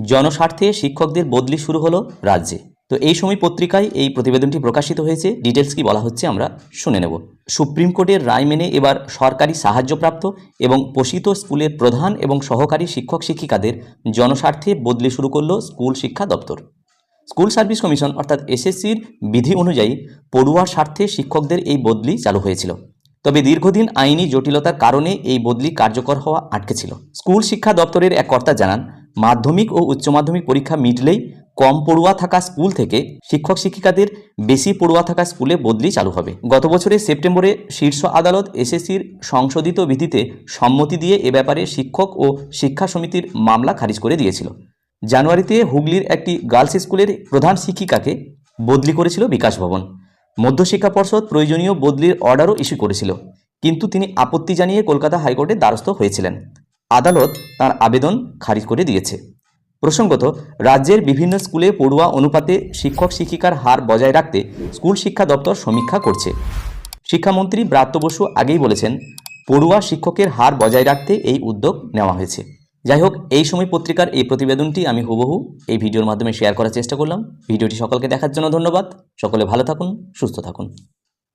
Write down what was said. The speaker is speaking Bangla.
জনস্বার্থে শিক্ষকদের বদলি শুরু হলো রাজ্যে। তো এই সময় পত্রিকায় এই প্রতিবেদনটি প্রকাশিত হয়েছে। ডিটেলস কি বলা হচ্ছে আমরা শুনে নেব। সুপ্রিম কোর্টের রায় মেনে এবার সরকারি সাহায্যপ্রাপ্ত এবং পোষিত স্কুলের প্রধান এবং সহকারী শিক্ষক শিক্ষিকাদের জনস্বার্থে বদলি শুরু করলো স্কুল শিক্ষা দপ্তর। স্কুল সার্ভিস কমিশন অর্থাৎ এসএসসির বিধি অনুযায়ী পড়ুয়ার স্বার্থে শিক্ষকদের এই বদলি চালু হয়েছিল। তবে দীর্ঘদিন আইনি জটিলতার কারণে এই বদলি কার্যকর হওয়া আটকে ছিল। স্কুল শিক্ষা দপ্তরের এক কর্তা জানান, মাধ্যমিক ও উচ্চ মাধ্যমিক পরীক্ষা মিটলেই কম পড়ুয়া থাকা স্কুল থেকে শিক্ষক শিক্ষিকাদের বেশি পড়ুয়া থাকা স্কুলে বদলি চালু হবে। গত বছরের সেপ্টেম্বরে শীর্ষ আদালত এসএসসির সংশোধিত বিধিতে সম্মতি দিয়ে এ ব্যাপারে শিক্ষক ও শিক্ষা সমিতির মামলা খারিজ করে দিয়েছিল। জানুয়ারিতে হুগলির একটি গার্লস স্কুলের প্রধান শিক্ষিকাকে বদলি করেছিল বিকাশ ভবন। মধ্যশিক্ষা পর্ষদ প্রয়োজনীয় বদলির অর্ডারও ইস্যু করেছিল, কিন্তু তিনি আপত্তি জানিয়ে কলকাতা হাইকোর্টের দ্বারস্থ হয়েছিলেন। আদালত তার আবেদন খারিজ করে দিয়েছে। প্রসঙ্গত, রাজ্যের বিভিন্ন স্কুলে পড়ুয়া অনুপাতে শিক্ষক শিক্ষিকার হার বজায় রাখতে স্কুল শিক্ষা দপ্তর সমীক্ষা করছে। শিক্ষামন্ত্রী ব্রাত্য বসু আগেই বলেছেন, পড়ুয়া শিক্ষকের হার বজায় রাখতে এই উদ্যোগ নেওয়া হয়েছে। যাই হোক, এই সময় পত্রিকার এই প্রতিবেদনটি আমি হুবহু এই ভিডিওর মাধ্যমে শেয়ার করার চেষ্টা করলাম। ভিডিওটি সকলকে দেখার জন্য ধন্যবাদ। সকলে ভালো থাকুন, সুস্থ থাকুন।